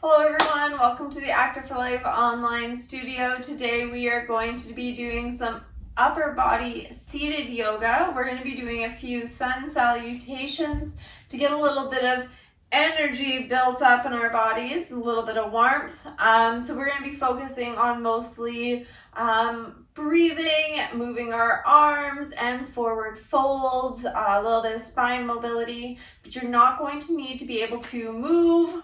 Hello everyone, welcome to the Active for Life online studio. Today we are going to be doing some upper body seated yoga. We're going to be doing a few sun salutations to get a little bit of energy built up in our bodies, a little bit of warmth. So we're going to be focusing on mostly breathing, moving our arms and forward folds, a little bit of spine mobility, but you're not going to need to be able to move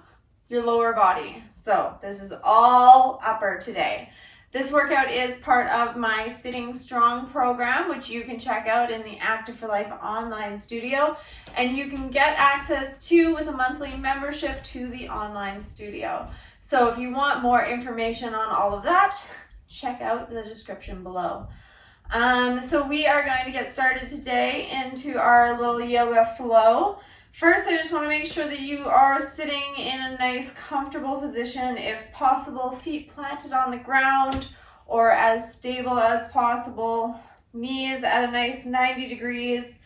your lower body. So this is all upper today. This workout is part of my Sitting Strong program, which you can check out in the Active for Life online studio, and you can get access to with a monthly membership to the online studio. So if you want more information on all of that, check out the description below. So we are going to get started today into our little yoga flow. First, I just want to make sure that you are sitting in a nice, comfortable position, if possible, feet planted on the ground or as stable as possible, knees at a nice 90 degrees,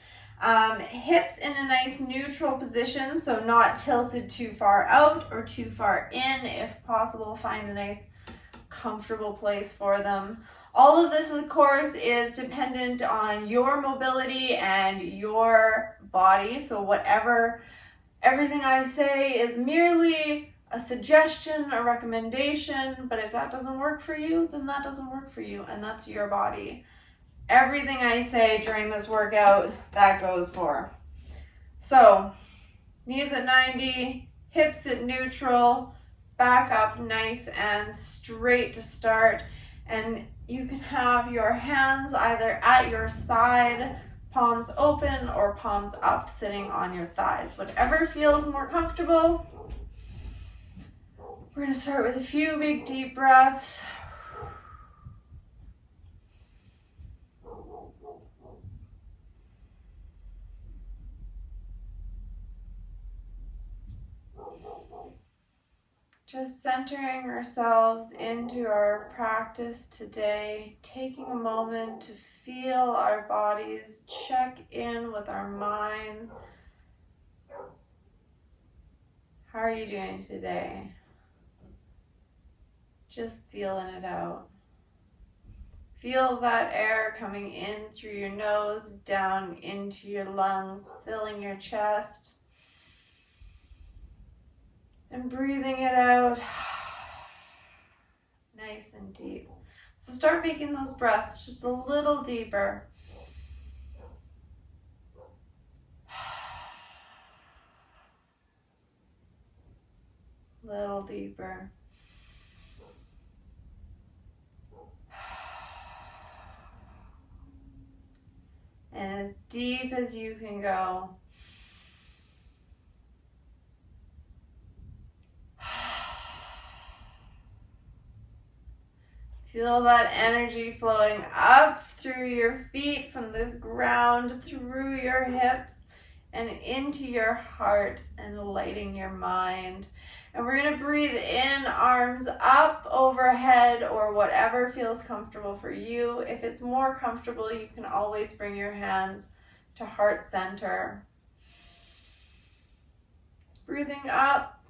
hips in a nice neutral position, so not tilted too far out or too far in. If possible, find a nice, comfortable place for them. All of this, of course, is dependent on your mobility and your body. So everything I say is merely a suggestion, a recommendation, but if that doesn't work for you, then that doesn't work for you, and that's your body. Everything I say during this workout, that goes for. So, knees at 90, hips at neutral, back up nice and straight to start, and you can have your hands either at your side, palms open or palms up, sitting on your thighs. Whatever feels more comfortable. We're going to start with a few big deep breaths. Just centering ourselves into our practice today, taking a moment to feel our bodies, check in with our minds. How are you doing today? Just feeling it out. Feel that air coming in through your nose, down into your lungs, filling your chest. And breathing it out, nice and deep. So start making those breaths just a little deeper. Little deeper. And as deep as you can go. Feel that energy flowing up through your feet, from the ground, through your hips, and into your heart, and lighting your mind. And we're going to breathe in, arms up, overhead, or whatever feels comfortable for you. If it's more comfortable, you can always bring your hands to heart center. Breathing up,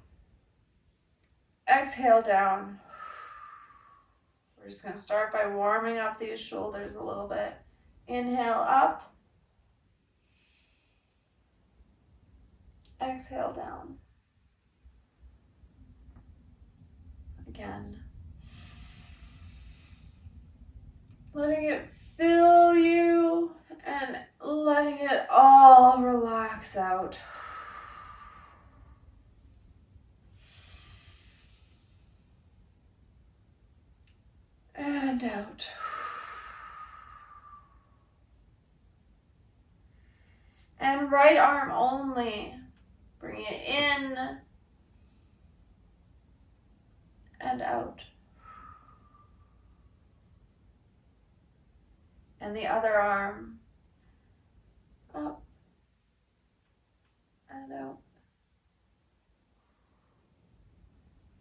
exhale down. We're just going to start by warming up these shoulders a little bit. Inhale up. Exhale down. Again. Letting it fill you and letting it all relax out. And out. And right arm only. Bring it in and out. And the other arm up and out.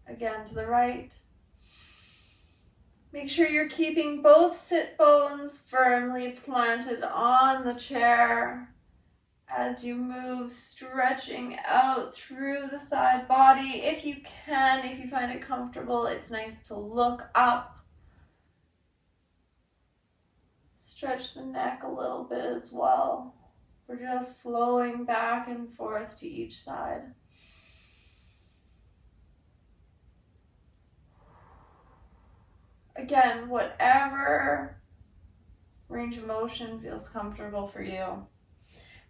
Again to the right. Make sure you're keeping both sit bones firmly planted on the chair As you move, stretching out through the side body. If you can, if you find it comfortable, it's nice to look up. Stretch the neck a little bit as well. We're just flowing back and forth to each side. Again, whatever range of motion feels comfortable for you.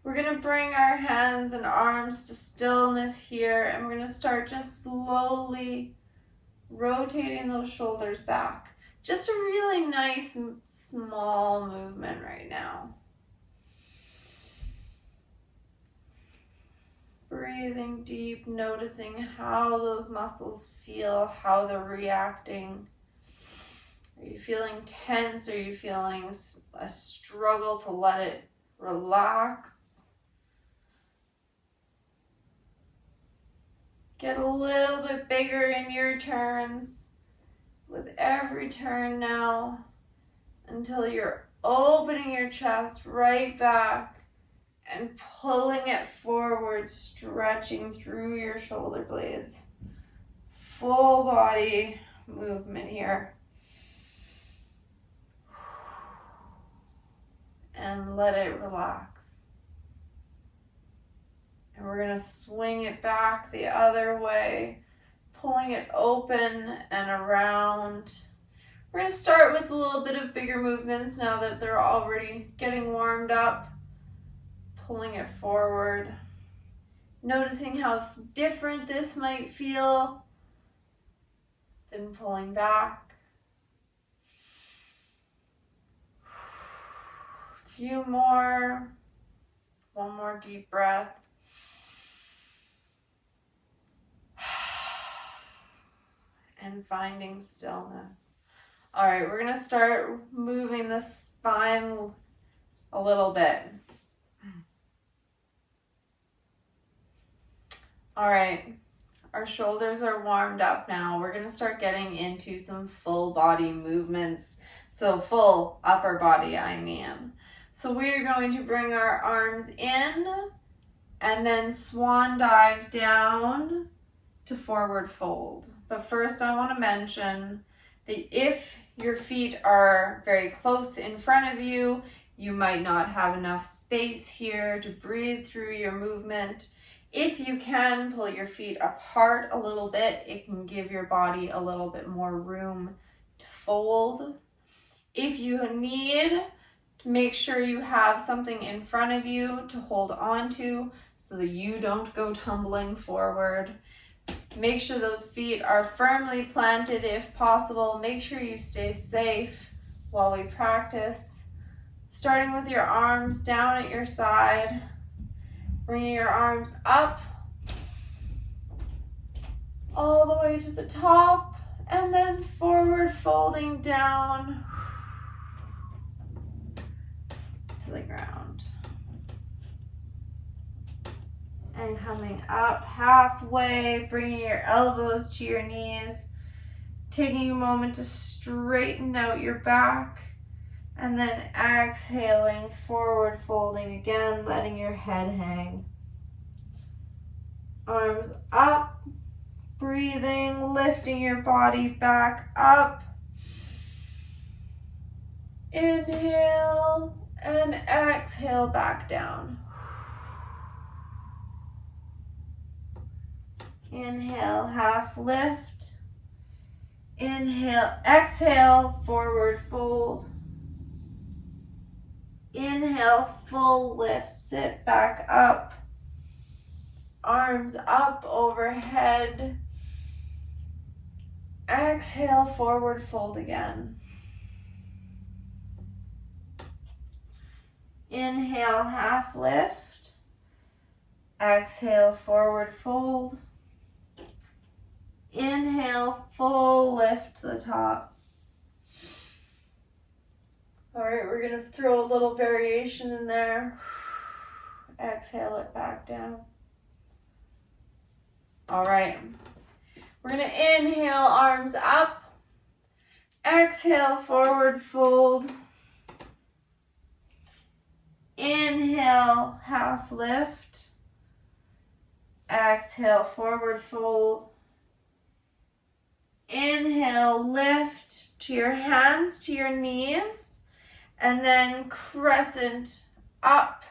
We're going to bring our hands and arms to stillness here, and we're going to start just slowly rotating those shoulders back. Just a really nice, small movement right now. Breathing deep, noticing how those muscles feel, how they're reacting. Are you feeling tense? Are you feeling a struggle to let it relax? Get a little bit bigger in your turns with every turn now until you're opening your chest right back and pulling it forward, stretching through your shoulder blades. Full body movement here. And let it relax. And we're going to swing it back the other way, pulling it open and around. We're going to start with a little bit of bigger movements now that they're already getting warmed up. Pulling it forward. Noticing how different this might feel than pulling back. Few more. One more deep breath. And finding stillness. All right, we're going to start moving the spine a little bit. All right, our shoulders are warmed up now. We're going to start getting into some full body movements. So full upper body, I mean. So we're going to bring our arms in and then swan dive down to forward fold. But first I want to mention that if your feet are very close in front of you, you might not have enough space here to breathe through your movement. If you can pull your feet apart a little bit, it can give your body a little bit more room to fold. If you need, make sure you have something in front of you to hold on to so that you don't go tumbling forward. Make sure those feet are firmly planted if possible. Make sure you stay safe while we practice. Starting with your arms down at your side, bringing your arms up all the way to the top, and then forward folding down to the ground. And coming up halfway, bringing your elbows to your knees, taking a moment to straighten out your back, and then exhaling, forward folding again, letting your head hang. Arms up, breathing, lifting your body back up. Inhale and exhale back down. Inhale, half lift. Inhale, exhale, forward fold. Inhale, full lift, sit back up. Arms up overhead. Exhale, forward fold again. Inhale, half lift. Exhale, forward fold. Inhale, full lift to the top. All right, we're going to throw a little variation in there. Exhale it back down. All right, we're going to inhale, arms up. Exhale, forward fold. Inhale, half half lift. Exhale, forward fold. Inhale, lift to your hands, to your knees, and then crescent up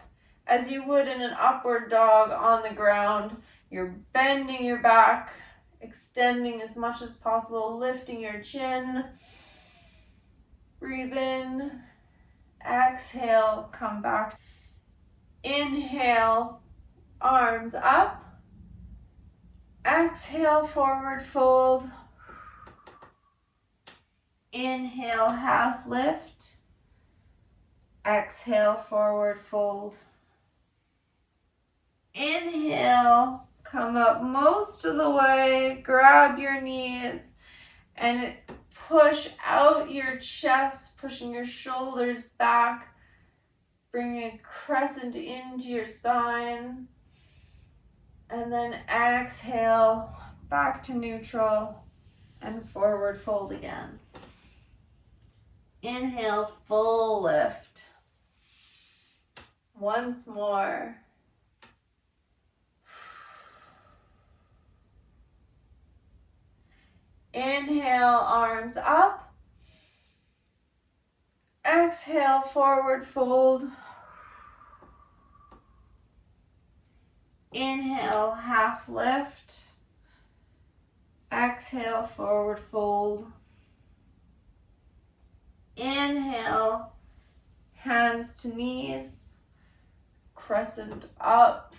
as you would in an upward dog on the ground. You're bending your back, extending as much as possible, lifting your chin. Breathe in, exhale, come back. Inhale, arms up. Exhale, forward fold. Inhale, half lift. Exhale, forward fold. Inhale, come up most of the way, grab your knees, and push out your chest, pushing your shoulders back. Bring a crescent into your spine. And then exhale, back to neutral, and forward fold again. Inhale, full lift. Once more. Inhale, arms up. Exhale, forward fold. Inhale, half lift. Exhale, forward fold. Inhale, hands to knees, crescent up.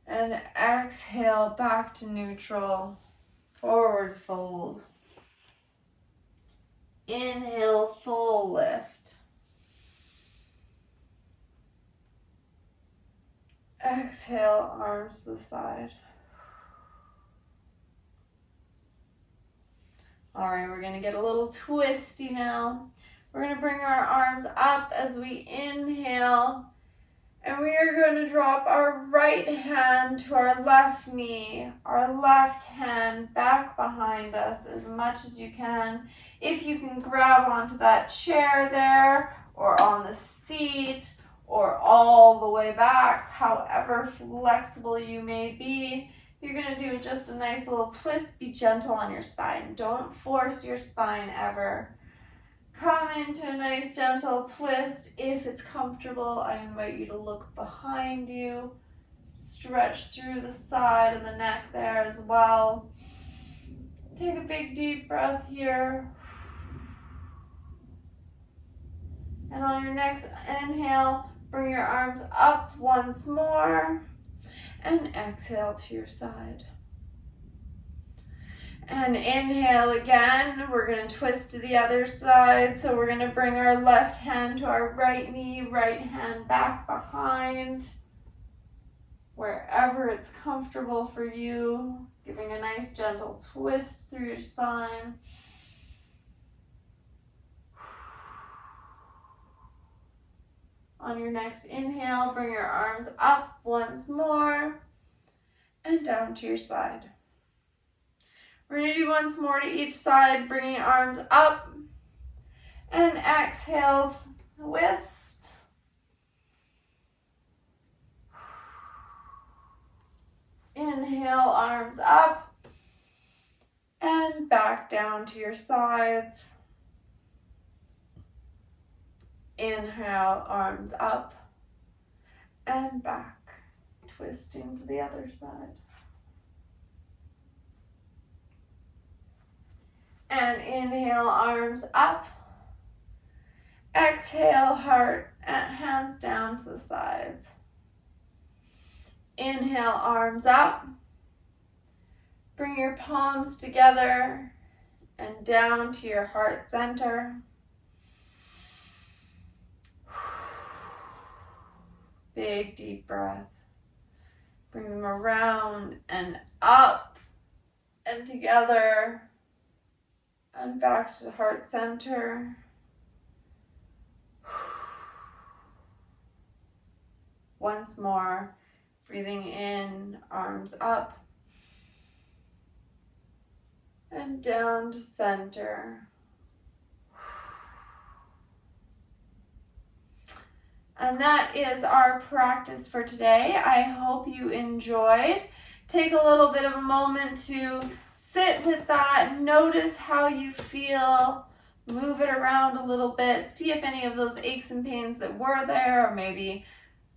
And exhale, back to neutral, forward fold. Inhale, full lift. Exhale, arms to the side. All right, we're gonna get a little twisty now. We're gonna bring our arms up as we inhale, and we are going to drop our right hand to our left knee, our left hand back behind us as much as you can. If you can grab onto that chair there, or on the seat, or all the way back, however flexible you may be. You're going to do just a nice little twist. Be gentle on your spine. Don't force your spine ever. Come into a nice gentle twist. If it's comfortable, I invite you to look behind you. Stretch through the side of the neck there as well. Take a big deep breath here. And on your next inhale, bring your arms up once more. And exhale to your side. And inhale again. We're going to twist to the other side. So we're going to bring our left hand to our right knee, right hand back behind. Wherever it's comfortable for you. Giving a nice gentle twist through your spine. On your next inhale, bring your arms up once more and down to your side. We're going to do once more to each side, bringing arms up and exhale, twist. Inhale, arms up and back down to your sides. Inhale, arms up and back, twisting to the other side. And inhale, arms up. Exhale, heart, hands down to the sides. Inhale, arms up. Bring your palms together and down to your heart center. Big deep breath. Bring them around and up and together and back to the heart center. Once more, breathing in, arms up and down to center. And that is our practice for today. I hope you enjoyed. Take a little bit of a moment to sit with that, notice how you feel, move it around a little bit, see if any of those aches and pains that were there or maybe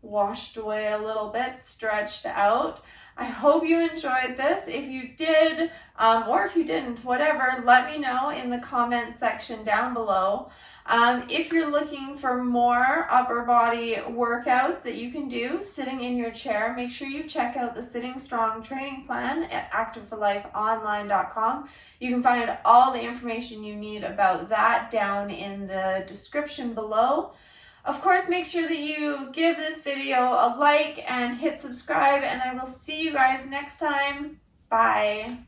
washed away a little bit, stretched out. I hope you enjoyed this. If you did, or if you didn't, whatever, let me know in the comment section down below. If you're looking for more upper body workouts that you can do sitting in your chair, make sure you check out the Sitting Strong training plan at activeforlifeonline.com. You can find all the information you need about that down in the description below. Of course, make sure that you give this video a like and hit subscribe, and I will see you guys next time. Bye.